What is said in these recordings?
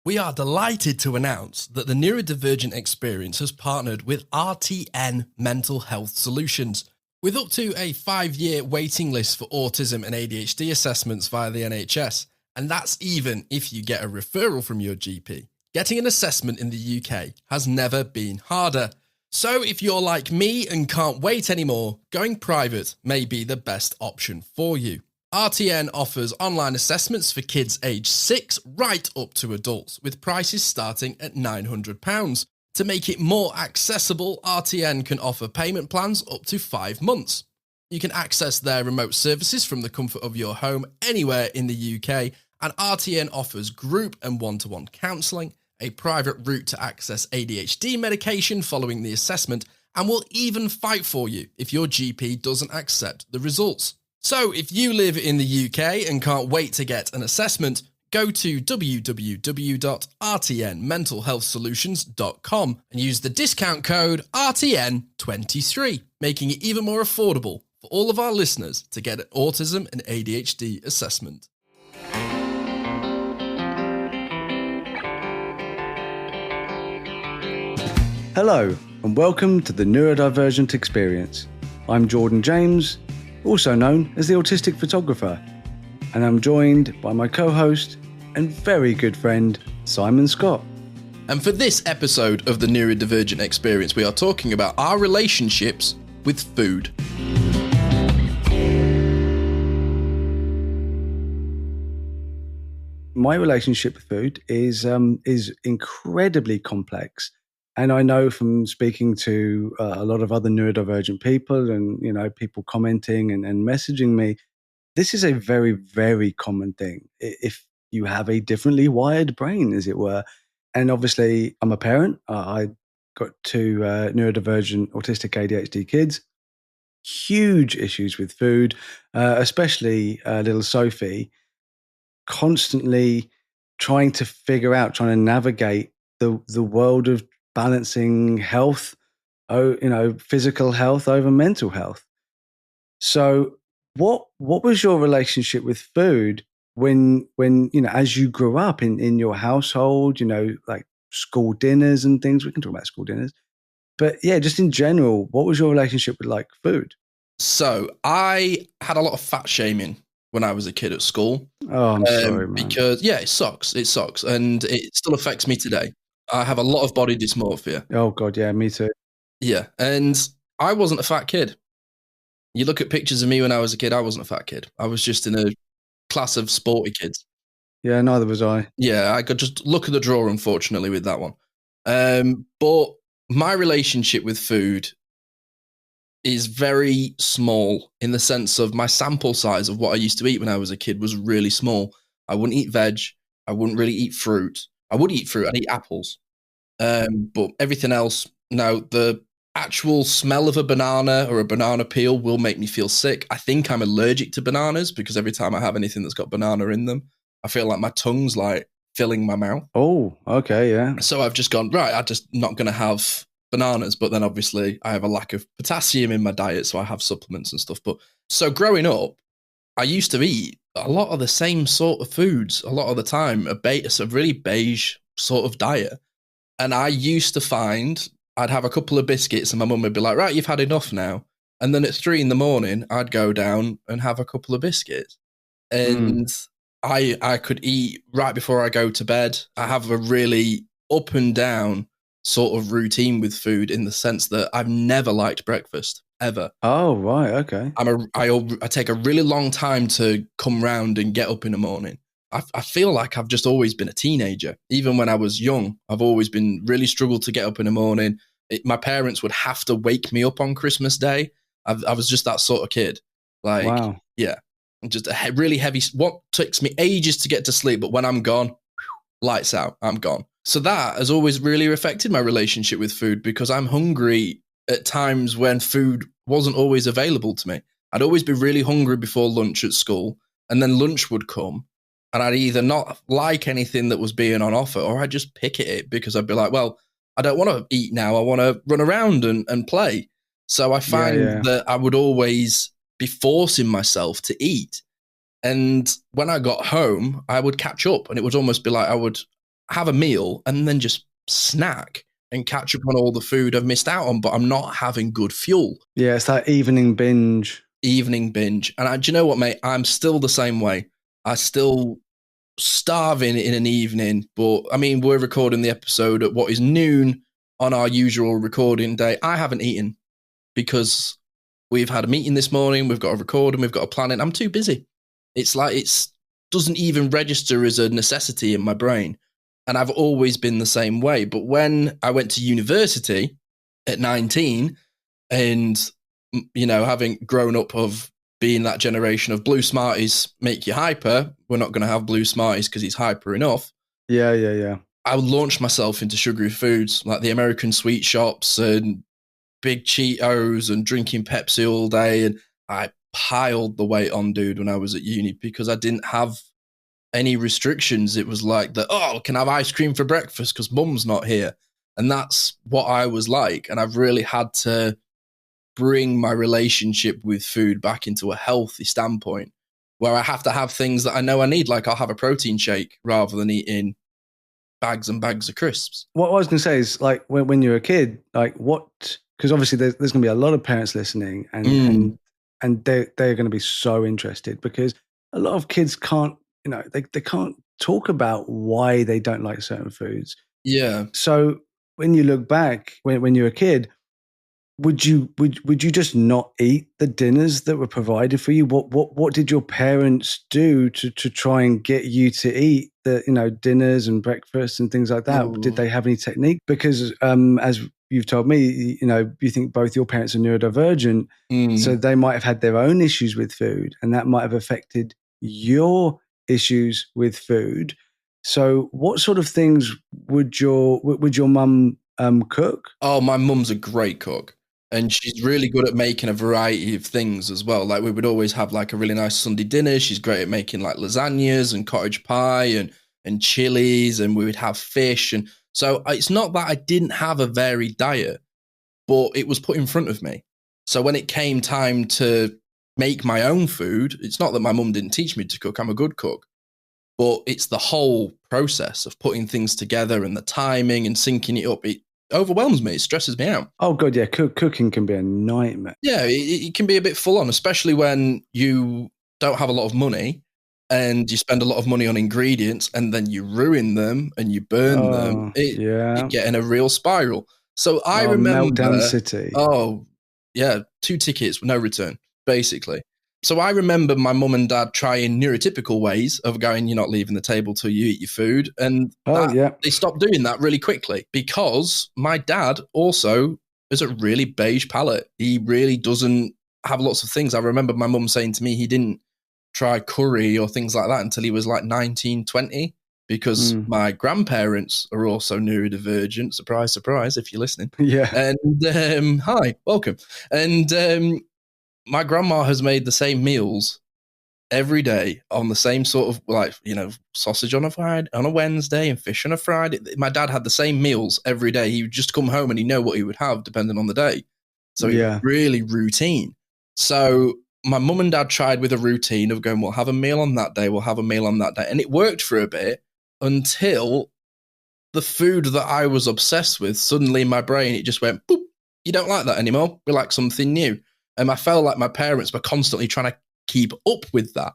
We are delighted to announce that the Neurodivergent Experience has partnered with RTN Mental Health Solutions. With up to a 5-year waiting list for autism and ADHD assessments via the NHS, and that's even if you get a referral from your GP, getting an assessment in the UK has never been harder. So if you're like me and can't wait anymore, going private may be the best option for you. RTN offers online assessments for kids aged 6 right up to adults, with prices starting at £900. To make it more accessible, RTN can offer payment plans up to 5 months. You can access their remote services from the comfort of your home anywhere in the UK, and RTN offers group and one-to-one counselling, a private route to access ADHD medication following the assessment, and will even fight for you if your GP doesn't accept the results. So if you live in the UK and can't wait to get an assessment, go to www.rtnmentalhealthsolutions.com and use the discount code RTN23, making it even more affordable for all of our listeners to get an autism and ADHD assessment. Hello, and welcome to the Neurodivergent Experience. I'm Jordan James, also known as the Autistic Photographer, and I'm joined by my co-host and very good friend, Simon Scott. And for this episode of the Neurodivergent Experience, we are talking about our relationships with food. My relationship with food is incredibly complex. And I know from speaking to a lot of other neurodivergent people and, people commenting and messaging me, this is a very, very common thing if you have a differently wired brain, as it were. And obviously, I'm a parent. I got 2 neurodivergent autistic ADHD kids. Huge issues with food, especially little Sophie, constantly trying to navigate the world of balancing health, physical health over mental health. So what was your relationship with food when as you grew up in your household, like school dinners and things? We can talk about school dinners. But yeah, just in general, what was your relationship with food? So I had a lot of fat shaming when I was a kid at school. Oh, I'm sorry, man. Because, it sucks. It sucks. And it still affects me today. I have a lot of body dysmorphia. Oh, God, yeah, me too. Yeah, and I wasn't a fat kid. You look at pictures of me when I was a kid, I wasn't a fat kid. I was just in a class of sporty kids. Yeah, neither was I. Yeah, I could just look at the draw, unfortunately, with that one. But my relationship with food is very small in the sense of my sample size of what I used to eat when I was a kid was really small. I wouldn't eat veg. I wouldn't really eat fruit. I would eat fruit. I'd eat apples. But everything else, no, the actual smell of a banana or a banana peel will make me feel sick. I think I'm allergic to bananas because every time I have anything that's got banana in them, I feel like my tongue's like filling my mouth. Oh, okay, yeah. So I've just gone, right, I'm just not going to have bananas. But then obviously I have a lack of potassium in my diet, so I have supplements and stuff. But so growing up, I used to eat a lot of the same sort of foods a lot of the time, a really beige sort of diet. And I used to find I'd have a couple of biscuits and my mum would be like, right, you've had enough now. And then at 3 a.m, I'd go down and have a couple of biscuits. And I could eat right before I go to bed. I have a really up and down sort of routine with food in the sense that I've never liked breakfast, ever. Oh, right, okay. I take a really long time to come round and get up in the morning. I feel like I've just always been a teenager. Even when I was young, I've always been really struggled to get up in the morning. My parents would have to wake me up on Christmas Day. I was just that sort of kid. Like, wow. Yeah, just a really heavy. What takes me ages to get to sleep, but when I'm gone, lights out, I'm gone. So that has always really affected my relationship with food because I'm hungry at times when food wasn't always available to me. I'd always be really hungry before lunch at school, and then lunch would come. And I'd either not like anything that was being on offer or I'd just pick at it because I'd be like, well, I don't want to eat now. I want to run around and play. So I find that I would always be forcing myself to eat. And when I got home, I would catch up and it would almost be like I would have a meal and then just snack and catch up on all the food I've missed out on, but I'm not having good fuel. Yeah, it's that evening binge. And do you know what, mate? I'm still the same way. I still starving in an evening, but I mean, we're recording the episode at what is noon on our usual recording day. I haven't eaten because we've had a meeting this morning. We've got a recording. We've got a planning. I'm too busy. It's like doesn't even register as a necessity in my brain. And I've always been the same way. But when I went to university at 19 and, you know, having grown up of being that generation of blue Smarties make you hyper, we're not going to have blue Smarties because he's hyper enough. Yeah. I launched myself into sugary foods like the American sweet shops and big Cheetos and drinking Pepsi all day. And I piled the weight on, dude, when I was at uni because I didn't have any restrictions. It was like can I have ice cream for breakfast because mum's not here? And that's what I was like. And I've really had to bring my relationship with food back into a healthy standpoint where I have to have things that I know I need. Like I'll have a protein shake rather than eating bags and bags of crisps. What I was going to say is like when you're a kid, like because obviously there's going to be a lot of parents listening and they're going to be so interested because a lot of kids can't, you know, they can't talk about why they don't like certain foods. Yeah. So when you look back, when you're a kid, would you just not eat the dinners that were provided for you? What did your parents do to try and get you to eat the, you know, dinners and breakfasts and things like that? Ooh. Did they have any technique? Because as you've told me, you know, you think both your parents are neurodivergent, so they might have had their own issues with food, and that might have affected your issues with food. So, what sort of things would your mum cook? Oh, my mum's a great cook. And she's really good at making a variety of things as well. Like we would always have like a really nice Sunday dinner. She's great at making like lasagnas and cottage pie and chilies, and we would have fish. And so it's not that I didn't have a varied diet, but it was put in front of me. So when it came time to make my own food, it's not that my mum didn't teach me to cook. I'm a good cook. But it's the whole process of putting things together and the timing and syncing it up. It overwhelms me. It stresses me out. Oh, God, yeah. Cooking can be a nightmare. Yeah, it can be a bit full on, especially when you don't have a lot of money and you spend a lot of money on ingredients and then you ruin them and you burn them. You get in a real spiral. So I remember... Meltdown City. Oh, yeah. 2 tickets, no return, basically. So I remember my mum and dad trying neurotypical ways of going, you're not leaving the table till you eat your food. And they stopped doing that really quickly because my dad also is a really beige palate. He really doesn't have lots of things. I remember my mum saying to me he didn't try curry or things like that until he was like 19, 20 because my grandparents are also neurodivergent. Surprise, surprise, if you're listening. Yeah. And hi, welcome. And my grandma has made the same meals every day on the same sort of, like, you know, sausage on a Friday, on a Wednesday and fish on a Friday. My dad had the same meals every day. He would just come home and he know what he would have depending on the day. So it was really routine. So my mum and dad tried with a routine of going, we'll have a meal on that day. We'll have a meal on that day. And it worked for a bit until the food that I was obsessed with, suddenly in my brain, it just went, boop, you don't like that anymore. We like something new. And I felt like my parents were constantly trying to keep up with that.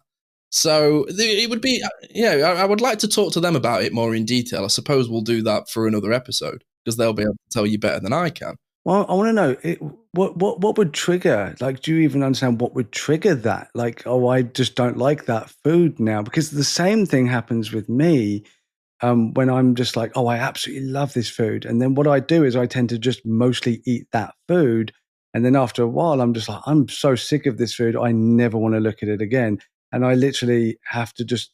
So it would be, I would like to talk to them about it more in detail. I suppose we'll do that for another episode because they'll be able to tell you better than I can. Well, I want to know what would trigger, like, do you even understand what would trigger that? Like, oh, I just don't like that food now, because the same thing happens with me when I'm just like, oh, I absolutely love this food. And then what I do is I tend to just mostly eat that food. And then after a while, I'm just like, I'm so sick of this food. I never want to look at it again. And I literally have to just,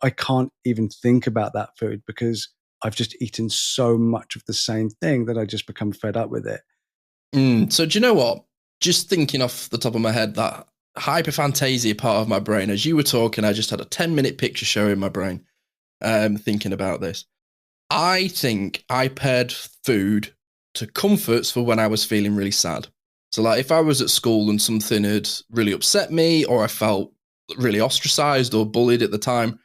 I can't even think about that food because I've just eaten so much of the same thing that I just become fed up with it. So do you know what? Just thinking off the top of my head, that hyperphantasia part of my brain, as you were talking, I just had a 10-minute picture show in my brain thinking about this. I think I paired food to comforts for when I was feeling really sad. So like if I was at school and something had really upset me or I felt really ostracized or bullied at the time,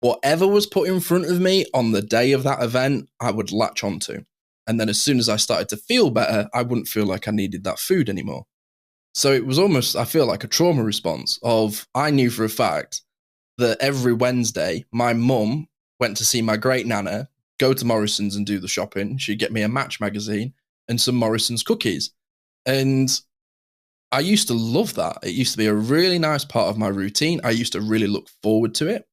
whatever was put in front of me on the day of that event, I would latch onto. And then as soon as I started to feel better, I wouldn't feel like I needed that food anymore. So it was almost, I feel like a trauma response of, I knew for a fact that every Wednesday, my mum went to see my great nana, go to Morrison's and do the shopping. She'd get me a Match magazine and some Morrison's cookies. And I used to love that. It used to be a really nice part of my routine. I used to really look forward to it.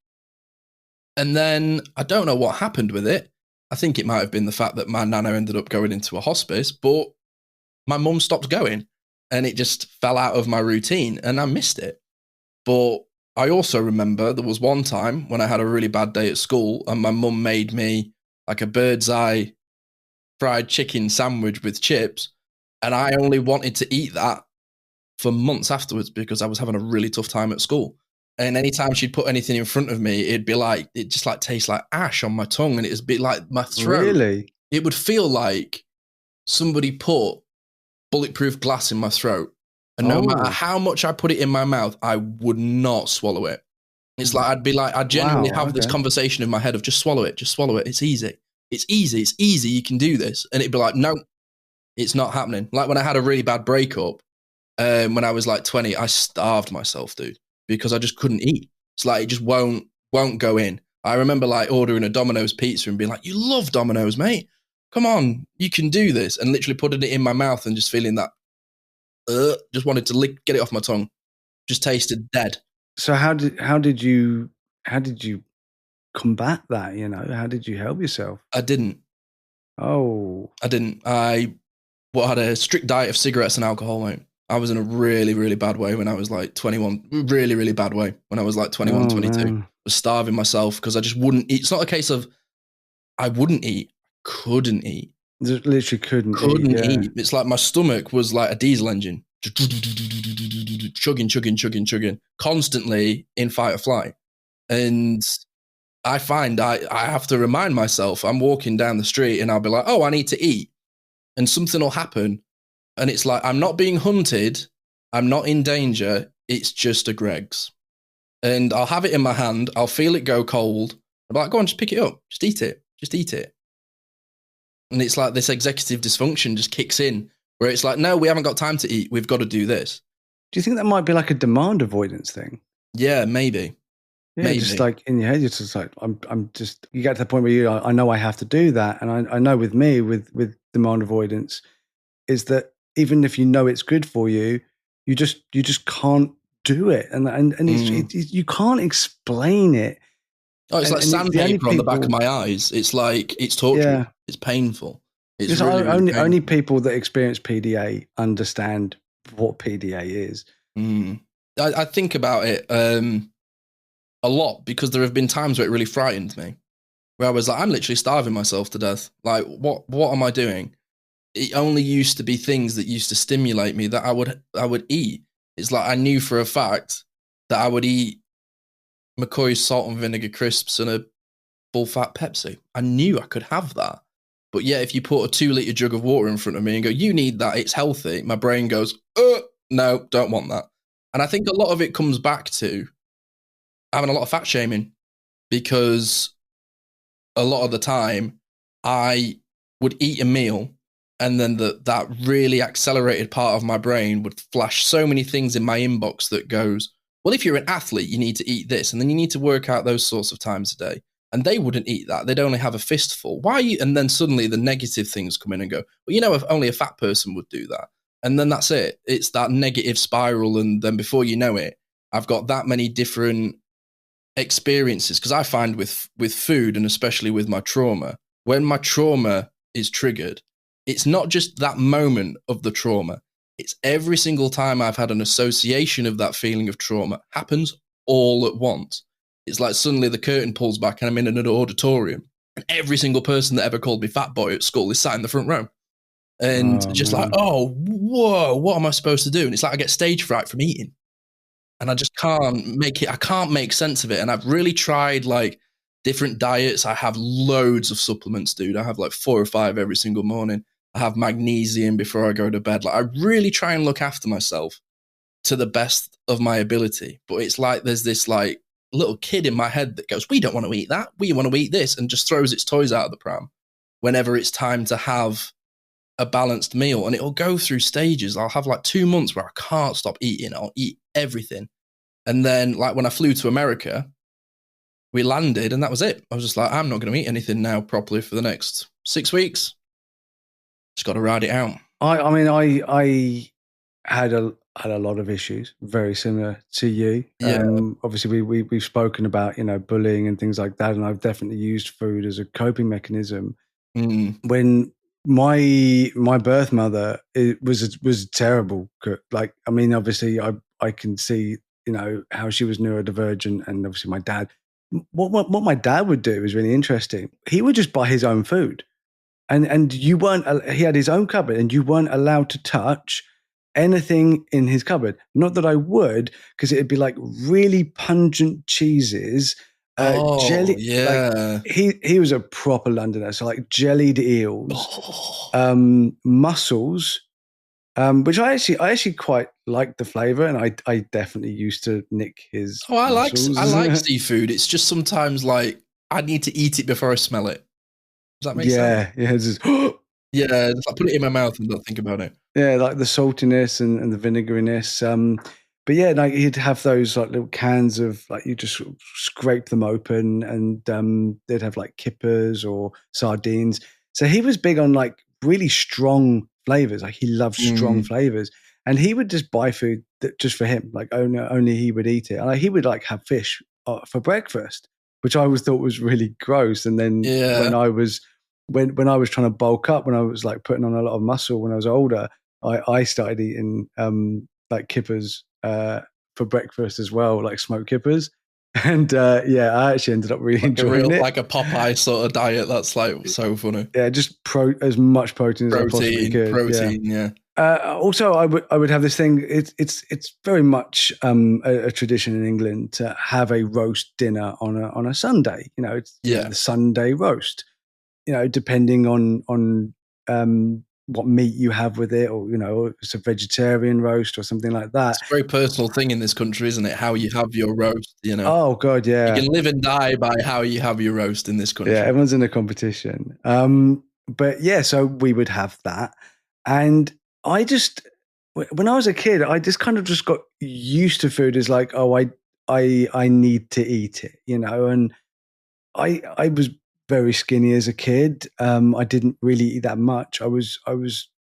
And then I don't know what happened with it. I think it might have been the fact that my nana ended up going into a hospice, but my mum stopped going and it just fell out of my routine and I missed it. But I also remember there was one time when I had a really bad day at school and my mum made me like a bird's eye fried chicken sandwich with chips. And I only wanted to eat that for months afterwards because I was having a really tough time at school. And anytime she'd put anything in front of me, it'd be like, it just like tastes like ash on my tongue. And it'd be like my throat. Really? It would feel like somebody put bulletproof glass in my throat. And no matter how much I put it in my mouth, I would not swallow it. It's like, I'd be like, I genuinely have this conversation in my head of just swallow it. Just swallow it. It's easy. It's easy. It's easy. You can do this. And it'd be like, no, it's not happening. Like when I had a really bad breakup, when I was like 20, I starved myself, dude, because I just couldn't eat. It's like, it just won't go in. I remember like ordering a Domino's pizza and being like, you love Domino's, mate. Come on, you can do this. And literally putting it in my mouth and just feeling that, just wanted to get it off my tongue. Just tasted dead. So how did you combat that? You know, how did you help yourself? I didn't. Oh, I didn't. I had a strict diet of cigarettes and alcohol. Like, I was in a really, really bad way when I was like 21. Really, really bad way when I was like 21, 22. Man. I was starving myself because I just wouldn't eat. It's not a case of I wouldn't eat. Couldn't eat. Just literally couldn't eat. It's like my stomach was like a diesel engine. Chugging, constantly in fight or flight. And I find I have to remind myself, I'm walking down the street and I'll be like, oh, I need to eat. And something will happen. And it's like, I'm not being hunted. I'm not in danger. It's just a Greggs. And I'll have it in my hand. I'll feel it go cold. I'm like, go on, just pick it up. Just eat it. Just eat it. And it's like this executive dysfunction just kicks in where it's like, no, we haven't got time to eat. We've got to do this. Do you think that might be like a demand avoidance thing? Yeah, maybe. Yeah, maybe. Just like in your head, you're just like, I'm just, you get to the point where I know I have to do that. And I know with me, with demand avoidance, is that even if you know it's good for you, you just can't do it. And it's, you can't explain it. Oh, it's like sandpaper on the back of my eyes. It's like, it's torture. Yeah. It's painful. It's really, really painful. Only people that experience PDA understand what PDA is. I think about it a lot because there have been times where it really frightened me, where I was like, I'm literally starving myself to death. Like, what am I doing? It only used to be things that used to stimulate me that I would eat. It's like I knew for a fact that I would eat McCoy's salt and vinegar crisps and a full fat Pepsi. I knew I could have that. But yeah, if you put a 2-litre jug of water in front of me and go, you need that, it's healthy, my brain goes, no, don't want that. And I think a lot of it comes back to having a lot of fat shaming because a lot of the time I would eat a meal and then that really accelerated part of my brain would flash so many things in my inbox that goes, well, if you're an athlete, you need to eat this and then you need to work out those sorts of times a day. And they wouldn't eat that. They'd only have a fistful. Why are you? And then suddenly the negative things come in and go, well, you know, if only a fat person would do that. And then that's it. It's that negative spiral. And then before you know it, I've got that many different experiences. Because I find with food and especially with my trauma, when my trauma is triggered, it's not just that moment of the trauma. It's every single time I've had an association of that feeling of trauma happens all at once. It's like suddenly the curtain pulls back and I'm in an auditorium and every single person that ever called me fat boy at school is sat in the front row. And like, oh, whoa, what am I supposed to do? And it's like I get stage fright from eating and I just can't make sense of it. And I've really tried like different diets. I have loads of supplements, dude. I have like 4 or 5 every single morning. I have magnesium before I go to bed. Like I really try and look after myself to the best of my ability. But it's like there's this like little kid in my head that goes, we don't want to eat that. We want to eat this, and just throws its toys out of the pram whenever it's time to have a balanced meal. And it'll go through stages. I'll have like 2 months where I can't stop eating. I'll eat everything. And then like when I flew to America, we landed and that was it. I was just like, I'm not going to eat anything now properly for the next 6 weeks. Just got to ride it out. I mean, I had a lot of issues, very similar to you. Yeah. Obviously, we've spoken about, you know, bullying and things like that, and I've definitely used food as a coping mechanism. When my birth mother, it was a terrible cook. Like, I mean, obviously, I can see, you know, how she was neurodivergent, and obviously my dad. What my dad would do is really interesting. He would just buy his own food. And you weren't, he had his own cupboard and you weren't allowed to touch anything in his cupboard. Not that I would, because it'd be like really pungent cheeses, jelly. Yeah. Like he was a proper Londoner. So like jellied eels, mussels, which I actually quite liked the flavor, and I definitely used to nick his mussels. I like seafood. It's just sometimes like I need to eat it before I smell it. Does that make sense? Yeah, it's just, yeah, just like put it in my mouth and don't think about it. Yeah, like the saltiness and the vinegariness. But yeah, like he'd have those like little cans of like you just sort of scrape them open, and they'd have like kippers or sardines. So he was big on like really strong flavors. Like he loved strong flavors, and he would just buy food that just for him. Like only he would eat it. And like he would like have fish for breakfast, which I always thought was really gross. And then when I was trying to bulk up, when I was like putting on a lot of muscle when I was older, I started eating like kippers for breakfast as well, like smoked kippers. And yeah, I actually ended up really enjoying it. Like a Popeye sort of diet. That's like so funny. Yeah, just as much protein as I possibly could. Protein, yeah. Also, I would have this thing. It's very much a tradition in England to have a roast dinner on a Sunday. You know, it's the Sunday roast. You know, depending on what meat you have with it, or, you know, if it's a vegetarian roast or something like that. It's a very personal thing in this country, isn't it? How you have your roast, you know. Oh, God, yeah. You can live and die by how you have your roast in this country. Yeah, everyone's in a competition. But yeah, so we would have that. And I just, when I was a kid, I just kind of just got used to food as like, oh, I need to eat it, you know. And I was very skinny as a kid. I didn't really eat that much. I was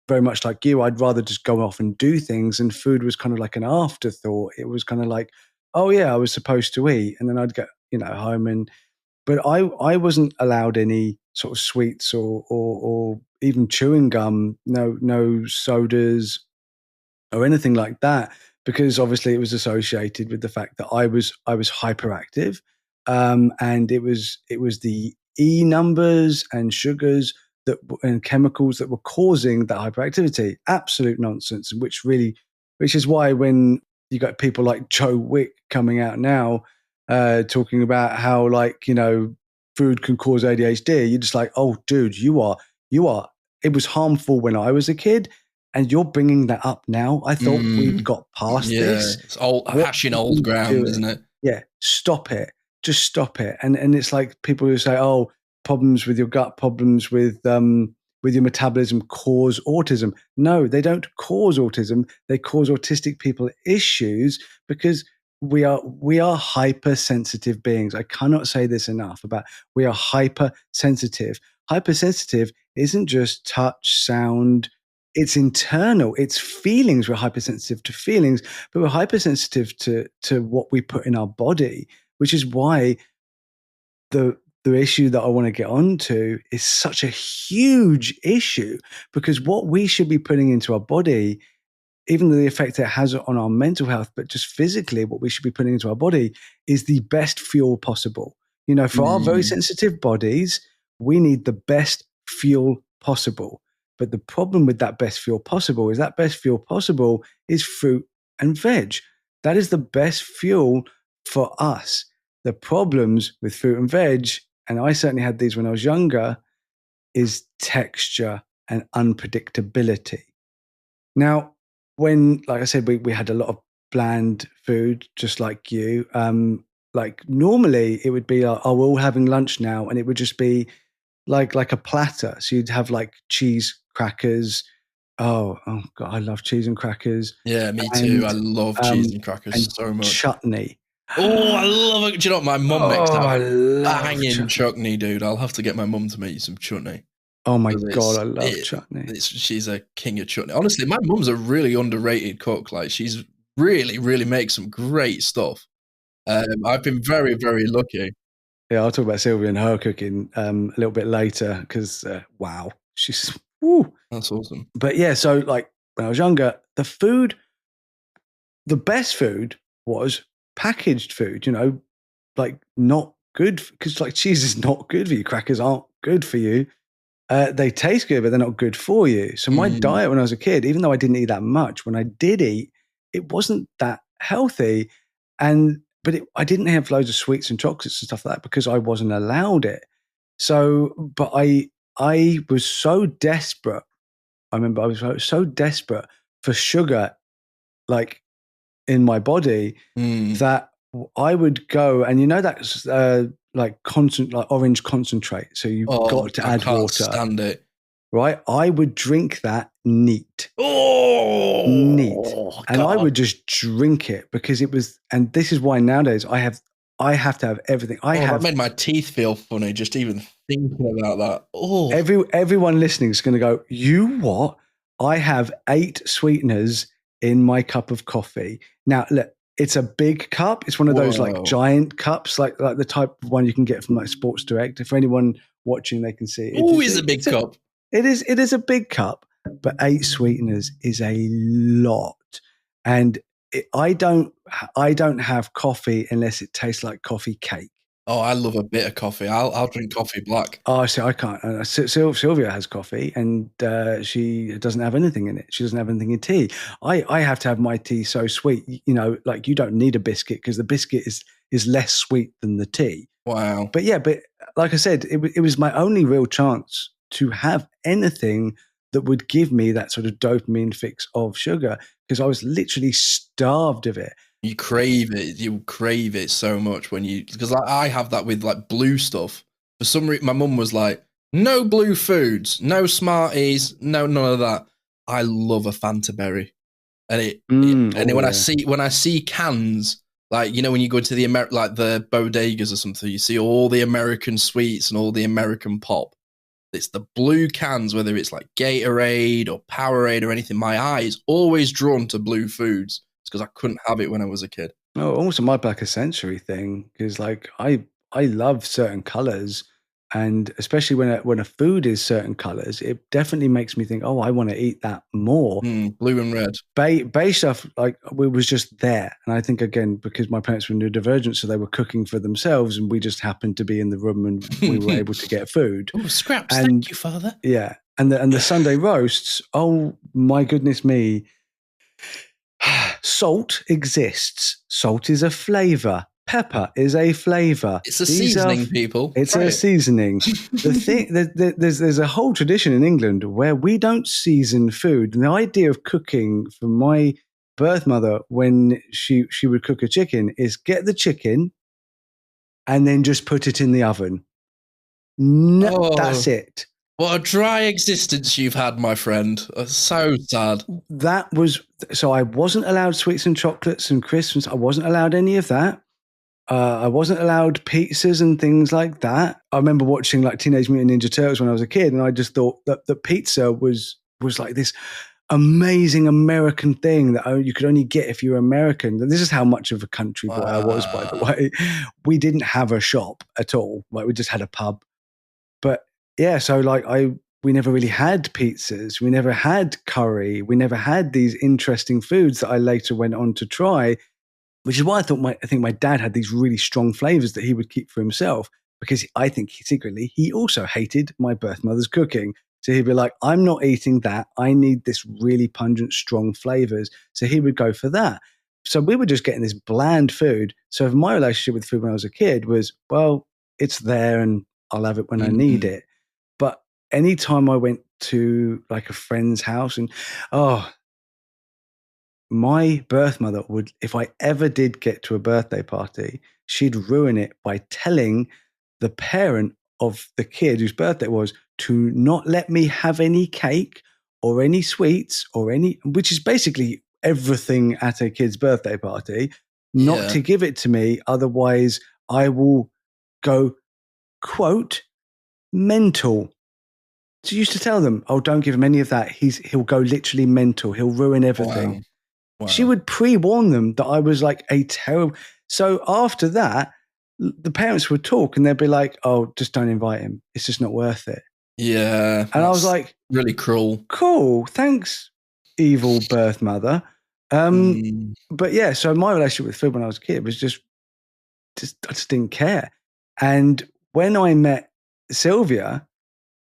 very much like you. I'd rather just go off and do things, and food was kind of like an afterthought. It was kind of like, oh yeah, I was supposed to eat, and then I'd get, you know, home, but I wasn't allowed any sort of sweets or even chewing gum. No sodas or anything like that, because obviously it was associated with the fact that I was hyperactive, and it was the E numbers and sugars and chemicals that were causing that hyperactivity. Absolute nonsense, which is why when you got people like Joe Wick coming out now talking about how, like, you know, food can cause ADHD, you're just like, oh, dude, you are. It was harmful when I was a kid, and you're bringing that up now. I thought we'd got past this. It's hashing old ground, isn't it? Yeah, stop it. Just stop it. And it's like people who say, oh, problems with your gut, problems with your metabolism cause autism. No, they don't cause autism. They cause autistic people issues because we are hypersensitive beings. I cannot say this enough about we are hypersensitive. Hypersensitive isn't just touch, sound. It's internal. It's feelings. We're hypersensitive to feelings, but we're hypersensitive to what we put in our body, which is why the issue that I want to get onto is such a huge issue, because what we should be putting into our body, even the effect it has on our mental health, but just physically, what we should be putting into our body is the best fuel possible. You know, for our very sensitive bodies, we need the best fuel possible. But the problem with that best fuel possible is fruit and veg. That is the best fuel for us. The problems with fruit and veg, and I certainly had these when I was younger, is texture and unpredictability. Now, when, like I said, we had a lot of bland food, just like you, like normally it would be like, oh, we're all having lunch now, and it would just be like a platter. So you'd have like cheese crackers. Oh God, I love cheese and crackers. Yeah, me too. And I love cheese and crackers so much. chutney. Oh, I love it. Do you know what? My mum makes Oh, I that love banging chutney, dude. I'll have to get my mum to make you some chutney. Oh my 'Cause God, I love chutney. She's a king of chutney. Honestly, my mum's a really underrated cook. Like, she's really, really makes some great stuff. I've been very, very lucky. Yeah, I'll talk about Sylvia and her cooking a little bit later because wow, she's woo. That's awesome. But yeah, so like when I was younger, the best food was packaged food. You know, like not good because like cheese is not good for you. Crackers aren't good for you. They taste good, but they're not good for you. So my diet when I was a kid, even though I didn't eat that much, when I did eat, it wasn't that healthy. But I didn't have loads of sweets and chocolates and stuff like that because I wasn't allowed it. So, but I was so desperate. I remember I was so desperate for sugar, like in my body, that I would go and that's like orange concentrate. So you've got to add water. Stand it. Right? I would drink that neat. Oh, neat. And God. I would just drink it because it was, and this is why nowadays I have to have everything. That made my teeth feel funny just even thinking about that. Oh, everyone listening is going to go, you what? I have 8 sweeteners in my cup of coffee. Now, look, it's a big cup. It's one of those like giant cups, like the type of one you can get from like Sports Direct. If anyone watching, they can see it. It's a big cup. It is a big cup, but 8 sweeteners is a lot. And I don't have coffee unless it tastes like coffee cake. Oh, I love a bit of coffee. I'll drink coffee black. Oh, see, I can't. Sylvia has coffee, and she doesn't have anything in it. She doesn't have anything in tea. I have to have my tea so sweet. You know, like you don't need a biscuit because the biscuit is less sweet than the tea. Wow. But yeah, like I said, it was my only real chance to have anything that would give me that sort of dopamine fix of sugar because I was literally starved of it. You crave it. You crave it so much because I have that with like blue stuff. For some reason, my mum was like, no blue foods, no Smarties, no none of that. I love a Fanta berry. And when I see cans, like, when you go into the the bodegas or something, you see all the American sweets and all the American pop. It's the blue cans, whether it's like Gatorade or Powerade or anything. My eye is always drawn to blue foods. It's because I couldn't have it when I was a kid. Oh, also might be like a sensory thing because like I love certain colors, and especially when a food is certain colors, it definitely makes me think, oh, I want to eat that more. Blue and red. Beige stuff, like it was just there, and I think again because my parents were neurodivergent, so they were cooking for themselves, and we just happened to be in the room, and we were able to get food. Oh, scraps! Thank you, Father. Yeah, and the Sunday roasts. Oh my goodness me! Salt exists. Salt is a flavor. Pepper is a flavor. It's a seasoning, people. It's a seasoning. The thing there's a whole tradition in England where we don't season food. And the idea of cooking for my birth mother when she would cook a chicken is get the chicken and then just put it in the oven. No, that's it. What a dry existence you've had, my friend. So sad. So I wasn't allowed sweets and chocolates and crisps. I wasn't allowed any of that. I wasn't allowed pizzas and things like that. I remember watching like Teenage Mutant Ninja Turtles when I was a kid, and I just thought that pizza was like this amazing American thing that you could only get if you were American. And this is how much of a country boy I was, by the way. We didn't have a shop at all. Like we just had a pub. But yeah, so like we never really had pizzas. We never had curry. We never had these interesting foods that I later went on to try, which is why I think my dad had these really strong flavors that he would keep for himself because I think secretly he also hated my birth mother's cooking. So he'd be like, I'm not eating that. I need this really pungent, strong flavors. So he would go for that. So we were just getting this bland food. So my relationship with food when I was a kid was, well, it's there and I'll have it when I need it. But anytime I went to like a friend's house and, my birth mother would, if I ever did get to a birthday party, she'd ruin it by telling the parent of the kid whose birthday it was to not let me have any cake or any sweets or any, which is basically everything at a kid's birthday party, not to give it to me. Otherwise, I will go, quote, mental. So you used to tell them, oh, don't give him any of that. He'll go literally mental. He'll ruin everything. Wow. Wow. She would pre-warn them that I was like a terrible. So after that, the parents would talk and they'd be like, oh, just don't invite him. It's just not worth it. Yeah. And I was like, really cruel. Cool. Thanks, evil birth mother. But yeah, so my relationship with food when I was a kid was just I just didn't care. And when I met Sylvia,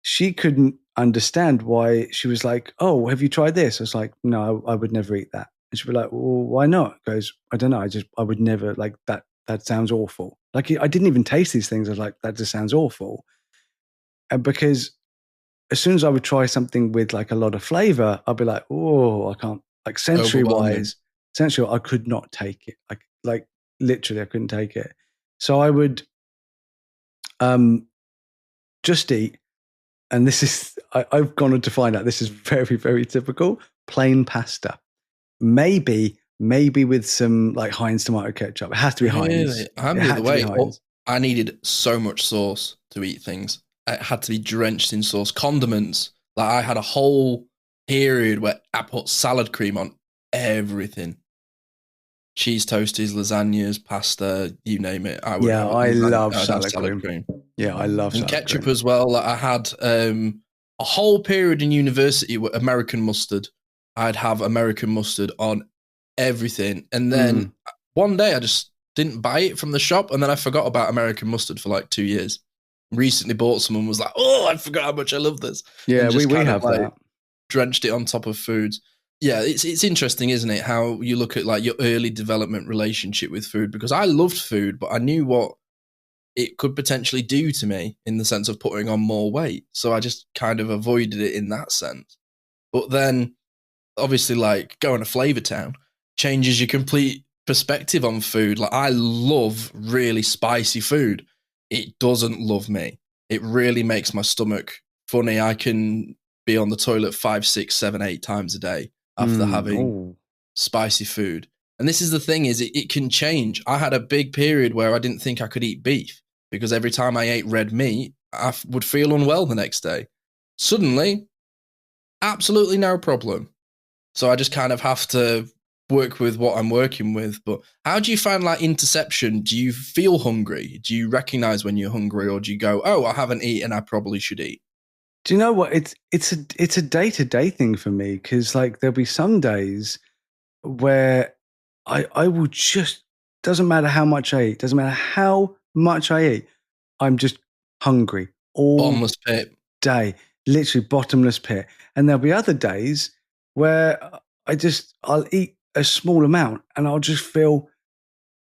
she couldn't understand why. She was like, oh, have you tried this? I was like, no, I would never eat that. And she'd be like, well, why not? Goes, I don't know. I would never, like, that sounds awful. Like, I didn't even taste these things. I was like, that just sounds awful. And because as soon as I would try something with like a lot of flavor, I'd be like, oh, I can't, like sensory I could not take it. Like literally I couldn't take it. So I would just eat. And this is, I've gone on to find out this is very, very typical, plain pasta. Maybe with some like Heinz tomato ketchup. It has to be Heinz. I'm the other way. I needed so much sauce to eat things. It had to be drenched in sauce. Condiments. Like I had a whole period where I put salad cream on everything. Cheese toasties, lasagnas, pasta, you name it. I love salad cream. Yeah, I love salad ketchup cream as well. Like I had a whole period in university with American mustard. I'd have American mustard on everything. And then one day I just didn't buy it from the shop. And then I forgot about American mustard for like 2 years. Recently bought some and was like, oh, I forgot how much I love this. Yeah, we have like that. Drenched it on top of foods. Yeah, it's interesting, isn't it? How you look at like your early development relationship with food, because I loved food, but I knew what it could potentially do to me in the sense of putting on more weight. So I just kind of avoided it in that sense. But then obviously like going to Flavor Town changes your complete perspective on food. Like I love really spicy food. It doesn't love me. It really makes my stomach funny. I can be on the toilet 5, 6, 7, 8 times a day after having spicy food. And this is the thing is it can change. I had a big period where I didn't think I could eat beef because every time I ate red meat, I would feel unwell the next day. Suddenly, absolutely no problem. So I just kind of have to work with what I'm working with. But how do you find like interception? Do you feel hungry? Do you recognize when you're hungry, or do you go, oh, I haven't eaten, I probably should eat? Do you know what? It's a day-to-day thing for me, because like there'll be some days where I will just, doesn't matter how much I eat, doesn't matter how much I eat, I'm just hungry all bottomless pit day, literally bottomless pit. And there'll be other days where I'll eat a small amount and I'll just feel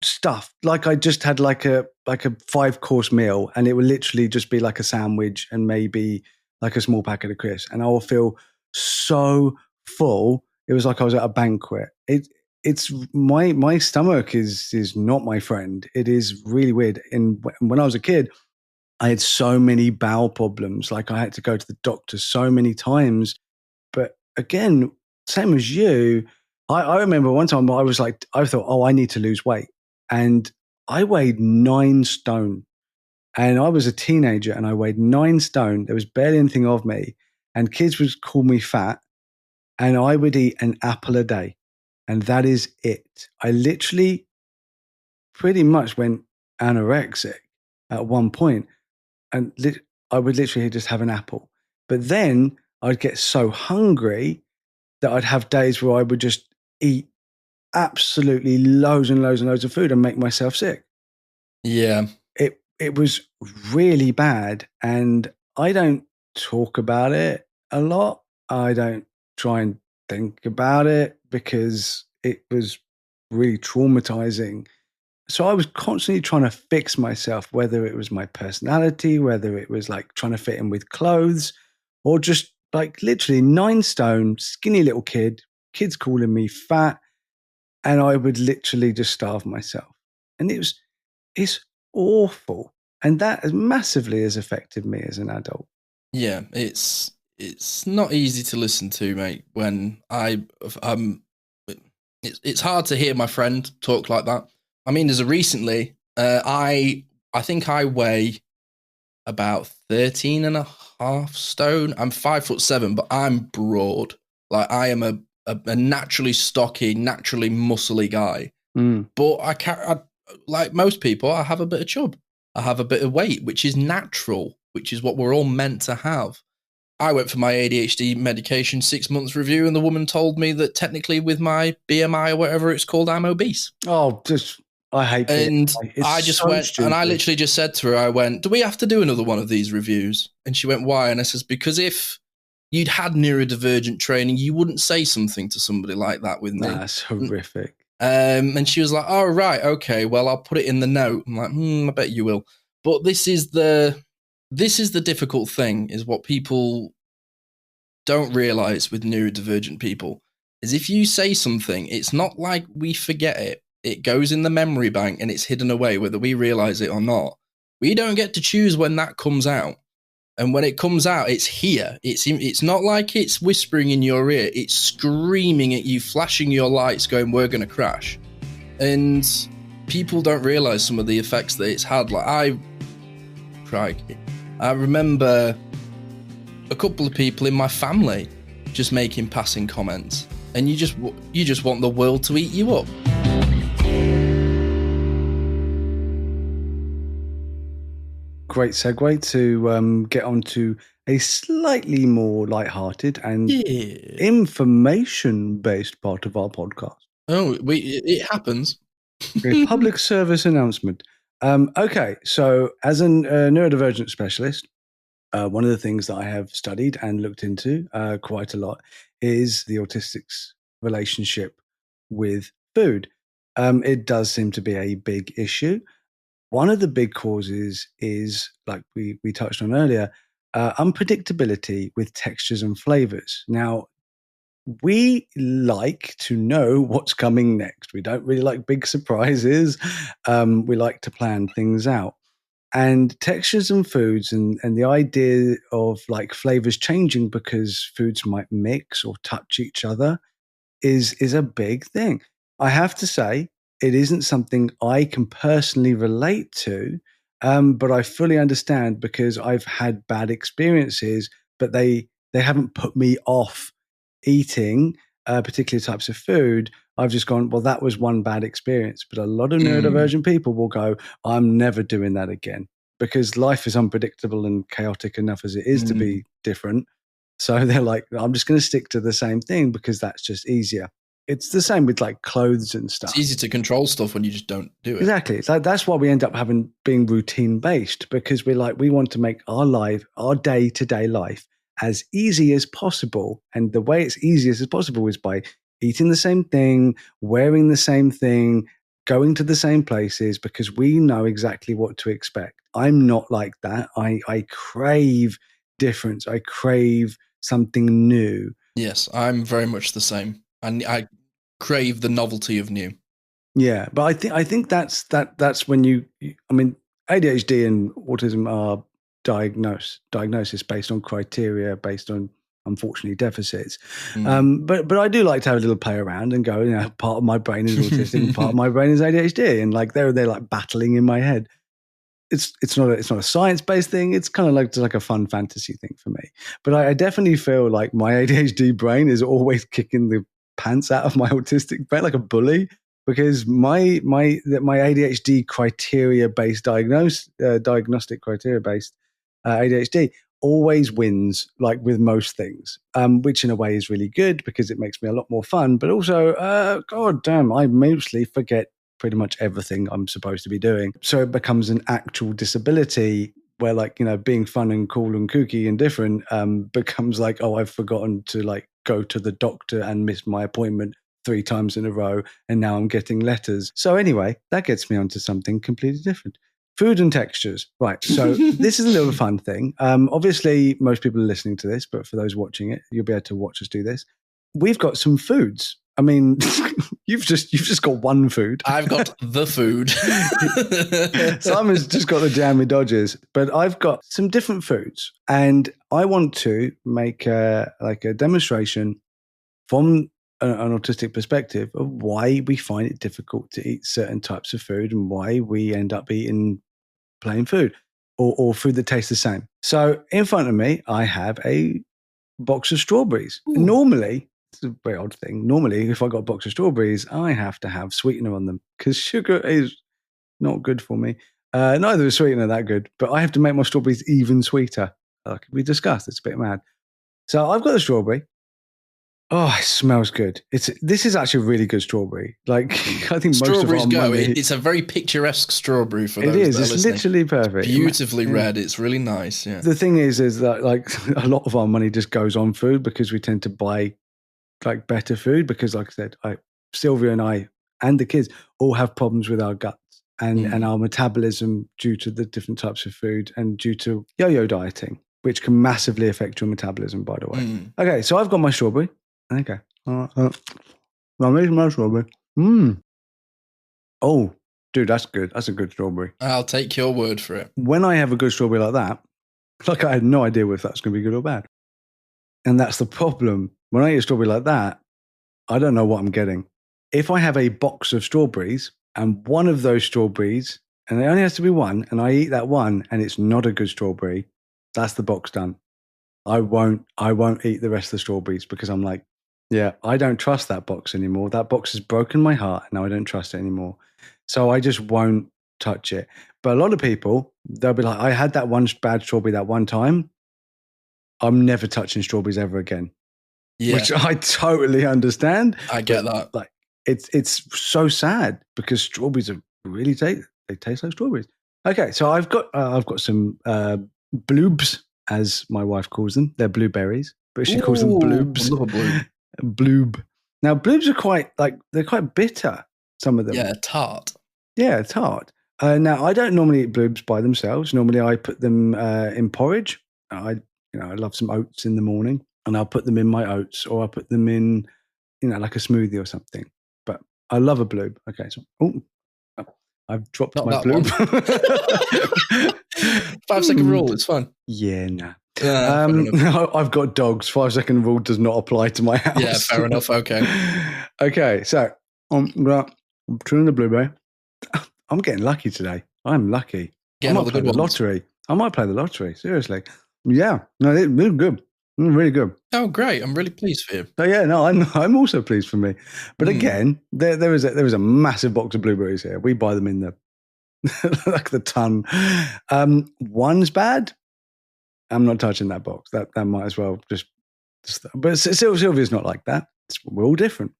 stuffed. Like I just had like a 5-course meal, and it will literally just be like a sandwich and maybe like a small packet of crisps, and I will feel so full. It was like I was at a banquet. It's my stomach is not my friend. It is really weird. And when I was a kid, I had so many bowel problems. Like I had to go to the doctor so many times. But again, same as you, I remember one time I thought, oh, I need to lose weight. And I weighed 9 stone. And I was a teenager and I weighed 9 stone. There was barely anything of me. And kids would call me fat. And I would eat an apple a day. And that is it. I literally pretty much went anorexic at one point. And I would literally just have an apple. But then I'd get so hungry that I'd have days where I would just eat absolutely loads and loads and loads of food and make myself sick. Yeah. It was really bad, and I don't talk about it a lot. I don't try and think about it because it was really traumatizing. So I was constantly trying to fix myself, whether it was my personality, whether it was like trying to fit in with clothes, or just like literally 9 stone, skinny little kid, kids calling me fat. and I would literally just starve myself. And it's awful. And that massively has affected me as an adult. Yeah, it's not easy to listen to, mate. When it's hard to hear my friend talk like that. I mean, as of recently, I think I weigh about 13 and a half stone. I'm 5'7", but I'm broad. Like, I am a naturally stocky, naturally muscly guy. But I like most people, I have a bit of chub. I have a bit of weight, which is natural, which is what we're all meant to have. I went for my ADHD medication 6 months review, and the woman told me that technically with my BMI or whatever it's called, I'm obese. Oh, I hate it. And I just went, stupid. And I literally just said to her, I went, do we have to do another one of these reviews? And she went, why? And I says, because if you'd had neurodivergent training, you wouldn't say something to somebody like that with me. That's horrific. And she was like, oh, right, okay, well, I'll put it in the note. I'm like, I bet you will. But this is the difficult thing, is what people don't realize with neurodivergent people, is if you say something, it's not like we forget it. It goes in the memory bank and it's hidden away, whether we realize it or not. We don't get to choose when that comes out. And when it comes out, it's here. It's not like it's whispering in your ear. It's screaming at you, flashing your lights, going, we're going to crash. And people don't realize some of the effects that it's had. Like, I remember a couple of people in my family just making passing comments. And you just want the world to eat you up. Great segue to get onto a slightly more lighthearted and information-based part of our podcast. Oh, it happens. A public service announcement. Okay, so as a neurodivergent specialist, one of the things that I have studied and looked into quite a lot is the autistic's relationship with food. It does seem to be a big issue. One of the big causes is, like we touched on earlier, unpredictability with textures and flavors. Now, we like to know what's coming next. We don't really like big surprises. We like to plan things out. And textures and foods and the idea of like flavors changing because foods might mix or touch each other is a big thing. I have to say, it isn't something I can personally relate to, but I fully understand because I've had bad experiences, but they haven't put me off eating particular types of food. I've just gone, well, that was one bad experience. But a lot of neurodivergent people will go, I'm never doing that again, because life is unpredictable and chaotic enough as it is to be different. So they're like, I'm just going to stick to the same thing because that's just easier. It's the same with like clothes and stuff. It's easy to control stuff when you just don't do it. Exactly. It's like, that's why we end up being routine based, because we want to make our day-to-day life as easy as possible. And the way it's easiest as possible is by eating the same thing, wearing the same thing, going to the same places, because we know exactly what to expect. I'm not like that. I crave difference. I crave something new. Yes, I'm very much the same. And I crave the novelty of new. Yeah, but I think that's when ADHD and autism are diagnosis based on criteria, based on, unfortunately, deficits. But I do like to have a little play around and go, part of my brain is autistic and part of my brain is ADHD, and like they're like battling in my head. It's not a science-based thing. It's kind of like just like a fun fantasy thing for me. But I definitely feel like my ADHD brain is always kicking the pants out of my autistic brain like a bully, because my ADHD criteria-based diagnostic criteria-based ADHD always wins, like with most things, which in a way is really good because it makes me a lot more fun. But also, God damn, I mostly forget pretty much everything I'm supposed to be doing. So it becomes an actual disability where, like, being fun and cool and kooky and different becomes like, oh, I've forgotten to like go to the doctor and miss my appointment 3 times in a row, and now I'm getting letters. So anyway, that gets me onto something completely different. Food and textures. Right. So this is a little fun thing. Obviously, most people are listening to this, but for those watching it, you'll be able to watch us do this. We've got some foods I mean, you've just got one food. I've got the food. Simon's just got the jammy dodgers, but I've got some different foods, and I want to make a demonstration from an autistic perspective of why we find it difficult to eat certain types of food and why we end up eating plain food or food that tastes the same. So in front of me, I have a box of strawberries. Normally, it's a very odd thing. Normally, if I got a box of strawberries, I have to have sweetener on them because sugar is not good for me. Neither is sweetener that good, but I have to make my strawberries even sweeter. Like we discussed, it's a bit mad. So I've got the strawberry. Oh, it smells good. This is actually a really good strawberry. Like I think strawberries most of our money, it's a very picturesque strawberry for those. It is. That It's listening. literally perfect. Beautifully red. It's really nice. Yeah. The thing is that like a lot of our money just goes on food because we tend to buy like better food because, like I said, Sylvia and I and the kids all have problems with our guts and our metabolism due to the different types of food and due to yo-yo dieting, which can massively affect your metabolism, by the way. Okay, so I've got my strawberry. Okay. I'm making my strawberry. Oh, dude, that's good. That's a good strawberry. I'll take your word for it. When I have a good strawberry like that, like I had no idea if that's going to be good or bad. And that's the problem. When I eat a strawberry like that, I don't know what I'm getting. If I have a box of strawberries and one of those strawberries, and it only has to be one, and I eat that one and it's not a good strawberry, that's the box done. I won't eat the rest of the strawberries because I'm like, yeah, I don't trust that box anymore. That box has broken my heart. Now I don't trust it anymore. So I just won't touch it. But a lot of people, they'll be like, I had that one bad strawberry that one time. I'm never touching strawberries ever again. Yeah. Which I totally understand. I get that. Like it's so sad because strawberries are really they taste like strawberries. Okay, so I've got some bloobs, as my wife calls them. They're blueberries, but she calls them bloobs. I love a bloob. Bloob. Now bloobs are they're quite bitter. Some of them. Yeah, tart. Yeah, tart. Now I don't normally eat bloobs by themselves. Normally I put them in porridge. I love some oats in the morning, and I'll put them in my oats, or I'll put them in, like a smoothie or something. But I love a bloob. Okay, so I've dropped my bloob. 5-second rule. It's fine. Yeah, nah. I've got dogs. 5-second rule does not apply to my house. Yeah, fair enough. Okay. Okay, so I'm trying the blueberry. I'm getting lucky today. I'm lucky. I might play the lottery. I might play the lottery. Seriously. Yeah. No, they're good. They're really good. Oh, great. I'm really pleased for you. So yeah, no, I'm also pleased for me. But again, there is a massive box of blueberries here. We buy them in the like the ton. One's bad. I'm not touching that box. That might as well just but Sylvia's not like that. We're all different.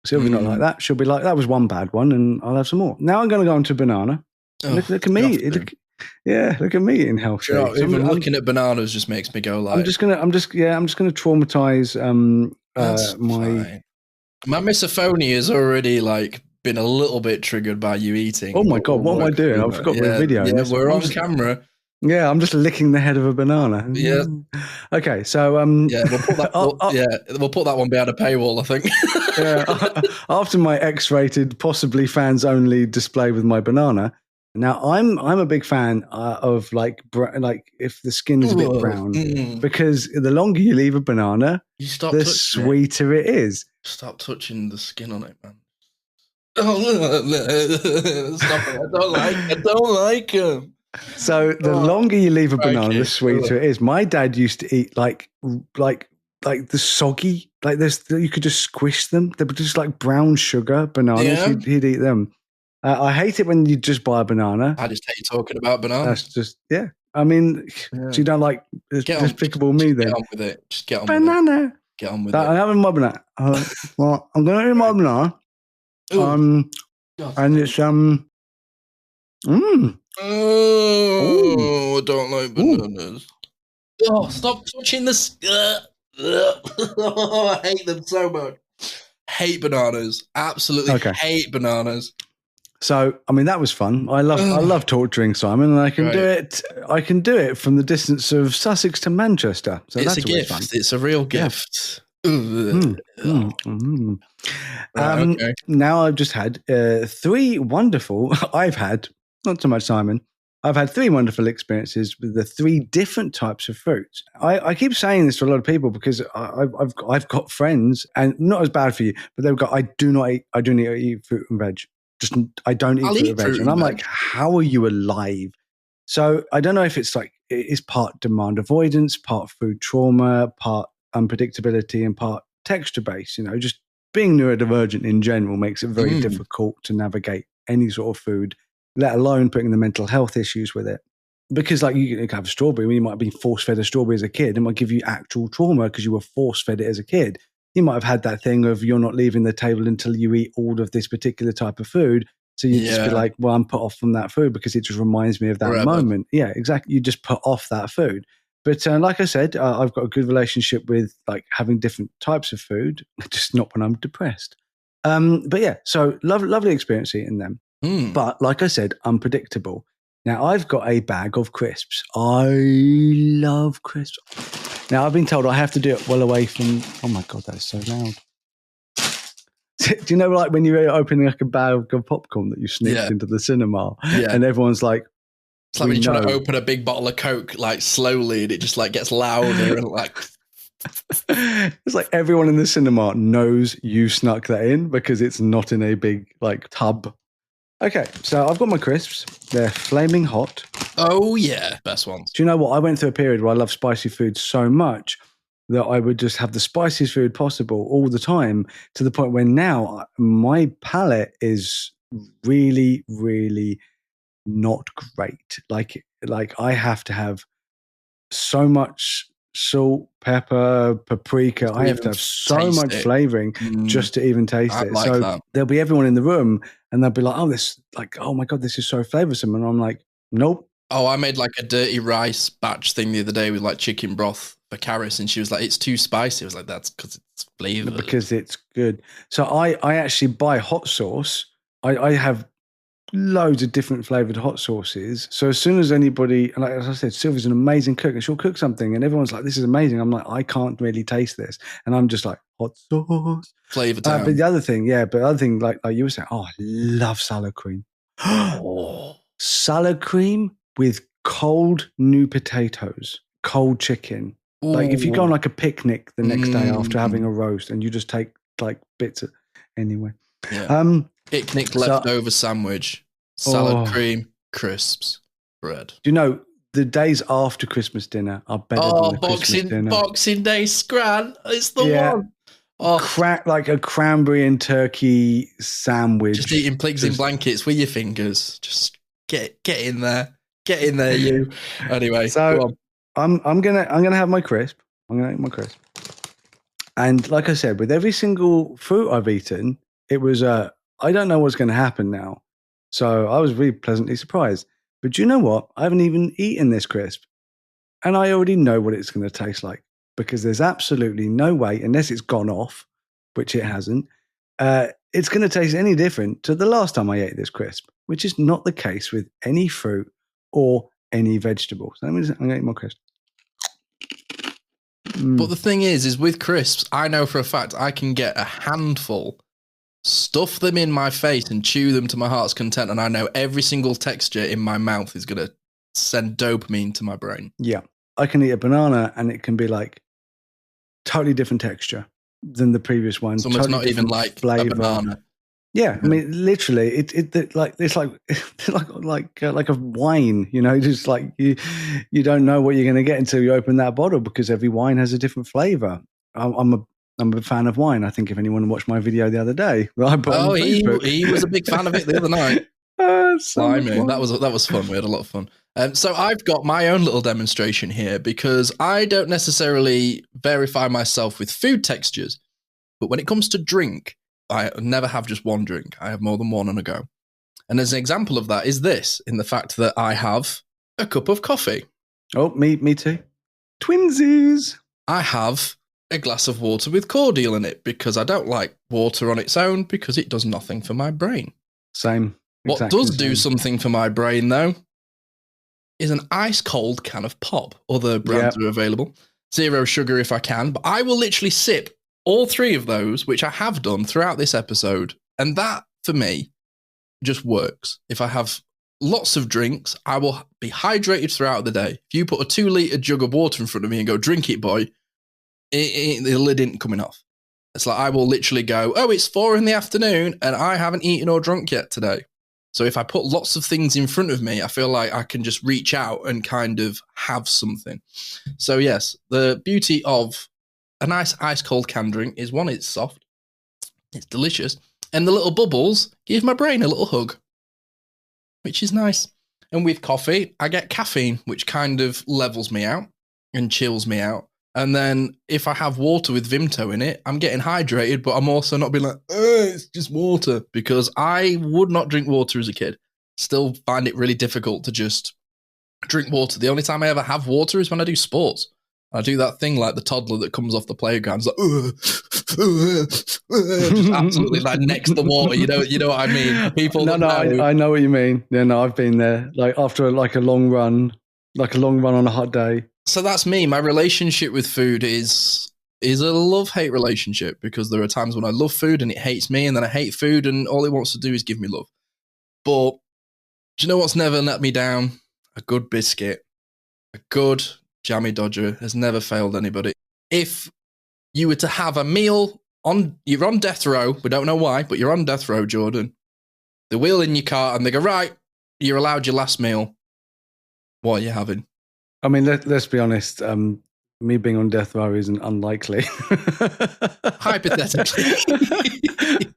Sylvia's not like that. She'll be like, that was one bad one, and I'll have some more. Now I'm going to go on to banana. Look at me. Look at me eating healthy. Even looking at bananas just makes me go like. I'm just gonna traumatize my misophonia has already like been a little bit triggered by you eating. Oh my god, what am I doing? I forgot the video. Yeah, we're on camera. Yeah, I'm just licking the head of a banana. Yeah. Okay, so yeah, we'll put that. We'll put that one behind a paywall, I think. Yeah, after my X-rated, possibly fans-only display with my banana. Now I'm a big fan of like if the skin is a bit brown, because the longer you leave a banana, the sweeter it is. Stop touching the skin on it, man. Stop it! I don't like them. So the longer you leave a banana, the sweeter it is. My dad used to eat like the soggy, like this. You could just squish them. They were just like brown sugar bananas. Yeah. He'd eat them. I hate it when you just buy a banana. I just hate talking about bananas. That's just I mean, so you don't like Despicable Me then? Get on with it. Just get on banana. With it. Get on with it. I'm having my banana. Well, I'm going to eat my banana. And it's Oh, I don't like bananas. Oh, stop touching the. I hate them so much. Hate bananas. Absolutely hate bananas. So, I mean, that was fun. I love torturing Simon, and I can do it. I can do it from the distance of Sussex to Manchester. So it's that's a gift. fun. It's a real gift. Right, okay. Now I've just had three wonderful, not so much Simon, I've had three wonderful experiences with the three different types of fruits. I keep saying this to a lot of people because I've got friends, and not as bad for you, but they've got, I do not eat fruit and veg. I don't eat I'll fruit eat and veg. fruit And and I'm veg. like, how are you alive? So I don't know if it's like, it's part demand avoidance, part food trauma, part unpredictability, and part texture based. Just being neurodivergent in general makes it very difficult to navigate any sort of food, let alone putting the mental health issues with it. Because like you can have a strawberry, when you might have been force fed a strawberry as a kid, it might give you actual trauma because you were force fed it as a kid. You might have had that thing of you're not leaving the table until you eat all of this particular type of food. So you just be like, well, I'm put off from that food because it just reminds me of that Forever. moment. Yeah, exactly. You just put off that food. But like I said, I've got a good relationship with like having different types of food, just not when I'm depressed. But yeah, so lovely experience eating them. But like I said, unpredictable. Now I've got a bag of crisps. I love crisps. Now I've been told I have to do it well away from. Oh my god, that is so loud. Do you know, like when you're opening like a bag of popcorn that you sneaked into the cinema, and everyone's like, it's like when you're trying to open a big bottle of Coke, like slowly, and it just like gets louder and like. It's like everyone in the cinema knows you snuck that in because it's not in a big like tub. Okay, so I've got my crisps. They're flaming hot. Oh yeah, best ones. Do you know what? I went through a period where I loved spicy food so much that I would just have the spiciest food possible all the time, to the point where now my palate is really, really not great. Like I have to have so much salt, pepper, paprika. I have to have so much flavoring just to even taste it. Like so that. There'll be everyone in the room and they'll be like, oh my God, this is so flavorsome. And I'm like, nope. Oh, I made like a dirty rice batch thing the other day with like chicken broth for Karis, and she was like, it's too spicy. I was like, that's because it's flavored. Because it's good. So I actually buy hot sauce. I have loads of different flavored hot sauces. So as soon as anybody, like as I said, Sylvia's an amazing cook and she'll cook something and everyone's like, this is amazing. I'm like, I can't really taste this. And I'm just like, hot sauce. Flavor time. But the other thing, like you were saying, I love salad cream. Salad cream with cold new potatoes, cold chicken. Ooh. Like if you go on like a picnic the next day after having a roast and you just take like bits of, anyway. Yeah. Picnic leftover sandwich, salad cream, crisps, bread. Do you know the days after Christmas dinner are better than the Christmas dinner? Boxing Day scran, it's the one. Like a cranberry and turkey sandwich. Just eating pigs in blankets with your fingers. Just get in there. Get in there, you. Anyway, so I'm gonna have my crisp. I'm gonna eat my crisp. And like I said, with every single fruit I've eaten, it was I don't know what's going to happen now. So I was really pleasantly surprised. But you know what? I haven't even eaten this crisp. And I already know what it's going to taste like, because there's absolutely no way, unless it's gone off, which it hasn't, it's going to taste any different to the last time I ate this crisp, which is not the case with any fruit or any vegetable. So I'm going to eat my crisp. But the thing is with crisps, I know for a fact I can get a handful, stuff them in my face and chew them to my heart's content, and I know every single texture in my mouth is going to send dopamine to my brain. Yeah. I can eat a banana and it can be like totally different texture than the previous one. So it's not even like flavor. A banana. Yeah, I mean, literally, it's like a wine. You know, just like you don't know what you're going to get until you open that bottle, because every wine has a different flavor. I'm a fan of wine. I think if anyone watched my video the other day, I put on Facebook. he was a big fan of it the other night. Blimey, that was fun. We had a lot of fun. So I've got my own little demonstration here, because I don't necessarily verify myself with food textures, but when it comes to drink, I never have just one drink. I have more than one on a go. And as an example of that is this, in the fact that I have a cup of coffee. Oh, me too. Twinsies. I have a glass of water with cordial in it, because I don't like water on its own, because it does nothing for my brain. Same. What does do something for my brain, though, is an ice cold can of pop. Other brands are available. 0 sugar if I can, but I will literally sip all three of those, which I have done throughout this episode, and that for me just works. If I have lots of drinks, I will be hydrated throughout the day. If you put a 2-litre jug of water in front of me and go, drink it, boy, the lid isn't coming off. It's like I will literally go, oh, it's 4 PM and I haven't eaten or drunk yet today. So if I put lots of things in front of me, I feel like I can just reach out and kind of have something. So yes, the beauty of a nice ice cold canned drink is, one, it's soft, it's delicious, and the little bubbles give my brain a little hug, which is nice. And with coffee, I get caffeine, which kind of levels me out and chills me out. And then if I have water with Vimto in it, I'm getting hydrated, but I'm also not being like, it's just water, because I would not drink water as a kid. Still find it really difficult to just drink water. The only time I ever have water is when I do sports. I do that thing like the toddler that comes off the playground. It's like, just absolutely like next to the water. You know what I mean? People. No, I know what you mean. Yeah, no, I've been there. Like after a long run on a hot day. So that's me. My relationship with food is a love-hate relationship, because there are times when I love food and it hates me, and then I hate food and all it wants to do is give me love. But do you know what's never let me down? A good biscuit. A good jammy dodger has never failed anybody. If you were to have a meal you're on death row, we don't know why, but you're on death row, Jordan. They wheel in your car and they go, right, you're allowed your last meal. What are you having? I mean, let's be honest. Me being on death row isn't unlikely. Hypothetically.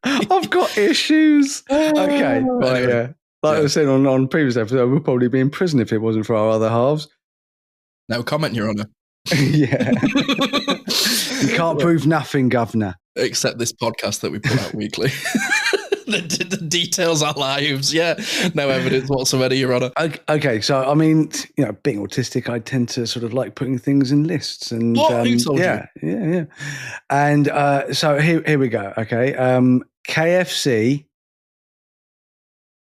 I've got issues. Okay. Right, yeah. Like I said on previous episode, we'll probably be in prison if it wasn't for our other halves. No comment, Your Honour. Yeah. You can't prove nothing, Governor. Except this podcast that we put out weekly. The details our lives. Yeah. No evidence whatsoever, Your Honour. Okay. So, I mean, being autistic, I tend to sort of like putting things in lists. And Who told you? Yeah. And so here we go. Okay. KFC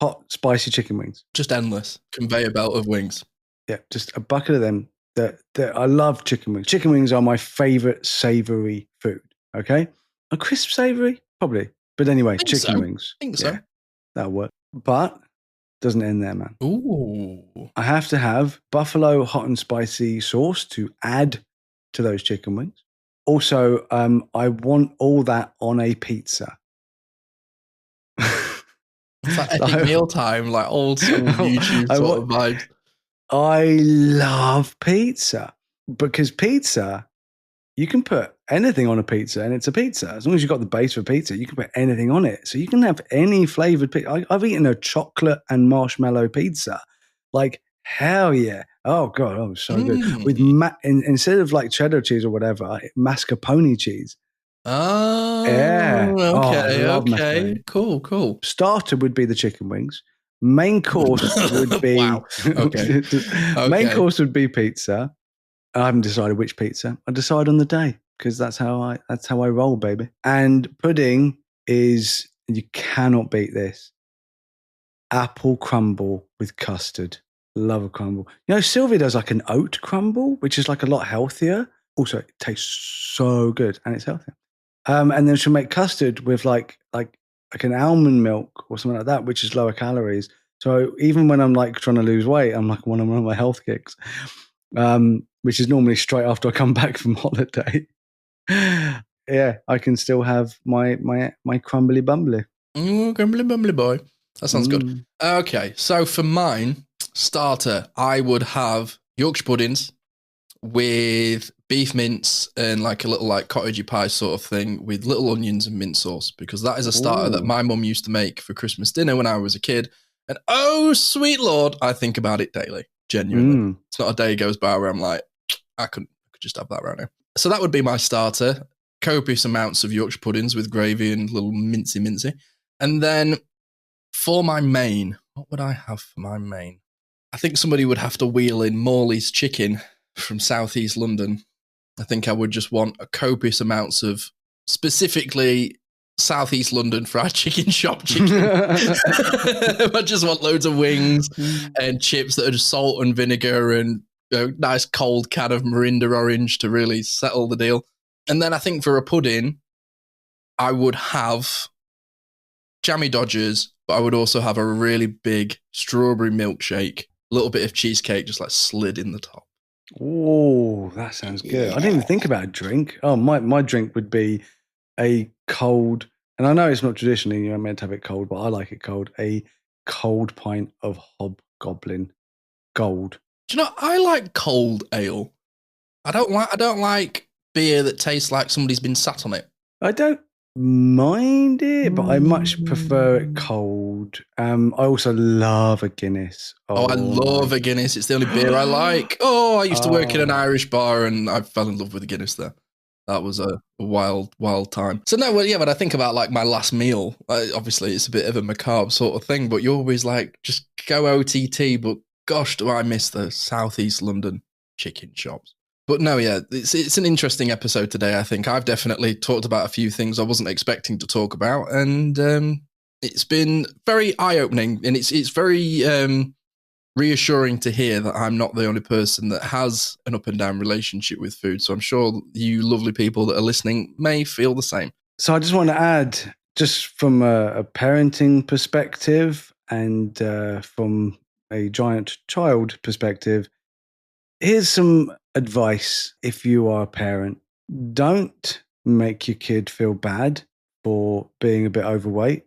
hot spicy chicken wings. Just endless conveyor belt of wings. Yeah, just a bucket of them. That I love chicken wings. Chicken wings are my favorite savory food. Okay, a crisp savory probably, but anyway, chicken wings. I think so. Yeah, that'll work. But doesn't end there, man. Ooh. I have to have buffalo hot and spicy sauce to add to those chicken wings. Also, I want all that on a pizza. It's like epic mealtime, like old school YouTube sort of vibes. I love pizza, because pizza, you can put anything on a pizza and it's a pizza. As long as you've got the base for pizza, you can put anything on it. So you can have any flavored pizza. I've eaten a chocolate and marshmallow pizza. Like, hell yeah. Oh, God, oh, so good. With instead of like cheddar cheese or whatever, mascarpone cheese. Oh, yeah. Okay. Cool. Starter would be the chicken wings. Main course would be wow. Okay. Main course would be pizza. I haven't decided which pizza. I decide on the day, because that's how I roll, baby. And pudding is, you cannot beat this. Apple crumble with custard. Love a crumble. Sylvia does like an oat crumble, which is like a lot healthier. Also, it tastes so good and it's healthier. And then she'll make custard with like an almond milk or something like that, which is lower calories. So even when I'm like trying to lose weight, I'm like one of my health kicks, which is normally straight after I come back from holiday. Yeah, I can still have my crumbly bumbly. Crumbly bumbly boy. That sounds good. Okay, so for mine, starter, I would have Yorkshire puddings with beef mince and like a little like cottagey pie sort of thing with little onions and mint sauce, because that is a starter that my mum used to make for Christmas dinner when I was a kid. And oh, sweet Lord, I think about it daily. Genuinely. It's not a day goes by where I'm like, I could just have that right now. So that would be my starter. Copious amounts of Yorkshire puddings with gravy and little mincy. And then for my main, what would I have for my main? I think somebody would have to wheel in Morley's chicken from Southeast London. I think I would just want a copious amounts of specifically Southeast London fried chicken shop chicken. I just want loads of wings and chips that are just salt and vinegar and a nice cold can of Mirinda orange to really settle the deal. And then I think for a pudding, I would have jammy Dodgers, but I would also have a really big strawberry milkshake, a little bit of cheesecake just like slid in the top. Oh, that sounds good. I didn't even think about a drink. Oh, my drink would be a cold, and I know it's not traditionally you're meant to have it cold, but I like it cold, a cold pint of Hobgoblin Gold. Do you know, I like cold ale. I don't like beer that tastes like somebody's been sat on it. I don't mind it, but I much prefer it cold. I also love a Guinness. Oh, I love a Guinness. It's the only beer I like. Oh, I used to work in an Irish bar and I fell in love with a Guinness there. That was a wild, wild time. So no, well, yeah, when I think about like my last meal, obviously it's a bit of a macabre sort of thing, but you're always like, just go OTT, but gosh, do I miss the Southeast London chicken shops. But no, yeah, it's an interesting episode today, I think. I've definitely talked about a few things I wasn't expecting to talk about, and it's been very eye-opening, and it's very reassuring to hear that I'm not the only person that has an up and down relationship with food. So I'm sure you lovely people that are listening may feel the same. So I just want to add, just from a parenting perspective and from a giant child perspective, here's some advice if you are a parent. Don't make your kid feel bad for being a bit overweight.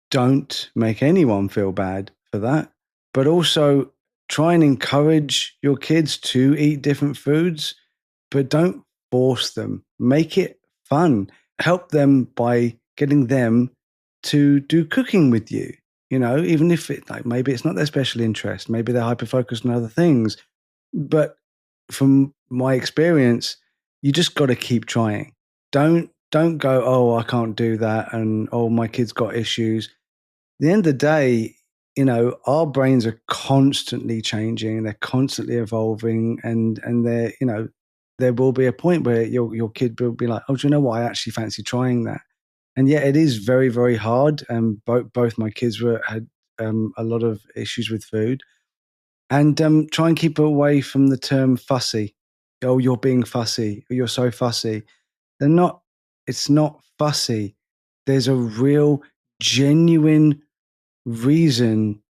Don't make anyone feel bad for that. But also try and encourage your kids to eat different foods, but don't force them. Make it fun. Help them by getting them to do cooking with you. You know, even if maybe it's not their special interest, maybe they're hyper-focused on other things. But from my experience, you just got to keep trying. Don't go, oh, I can't do that, and oh, my kid's got issues. At the end of the day, you know, our brains are constantly changing, they're constantly evolving, and they're, you know, there will be a point where your kid will be like, oh, do you know what? I actually fancy trying that. And yet it is very, very hard. And both my kids had a lot of issues with food. And try and keep away from the term fussy. Oh, you're being fussy. Or you're so fussy. It's not fussy. There's a real, genuine reason,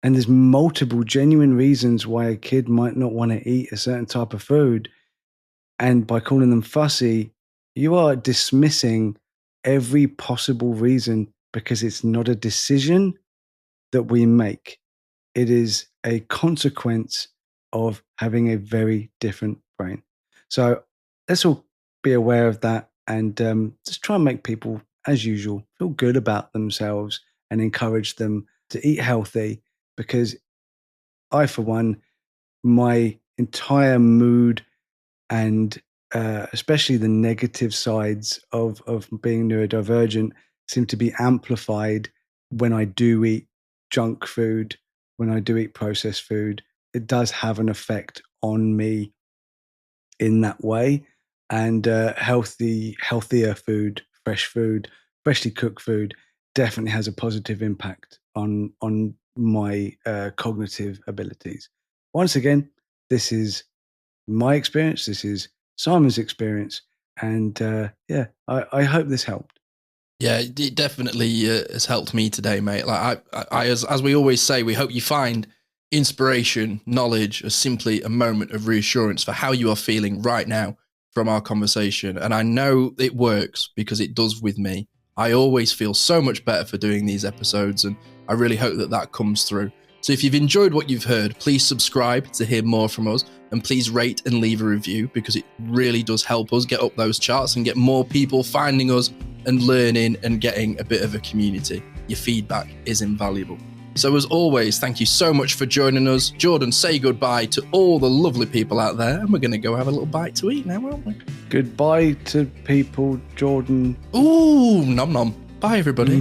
and there's multiple genuine reasons why a kid might not want to eat a certain type of food. And by calling them fussy, you are dismissing every possible reason, because it's not a decision that we make. It is a consequence of having a very different brain. So let's all be aware of that, and just try and make people, as usual, feel good about themselves and encourage them to eat healthy, because I, for one, my entire mood and especially the negative sides of being neurodivergent seem to be amplified when I do eat junk food, when I do eat processed food. It does have an effect on me in that way. And healthier food, fresh food, freshly cooked food definitely has a positive impact on my cognitive abilities. Once again, this is my experience. This is Simon's experience. And I hope this helped. Yeah, it definitely has helped me today, mate. Like I as we always say, we hope you find inspiration, knowledge, or simply a moment of reassurance for how you are feeling right now from our conversation. And I know it works, because it does with me. I always feel so much better for doing these episodes, and I really hope that comes through. So if you've enjoyed what you've heard, please subscribe to hear more from us, and please rate and leave a review, because it really does help us get up those charts and get more people finding us and learning and getting a bit of a community. Your feedback is invaluable. So as always, thank you so much for joining us. Jordan, say goodbye to all the lovely people out there, and we're going to go have a little bite to eat now, aren't we? Goodbye to people, Jordan. Ooh, nom nom. Bye, everybody.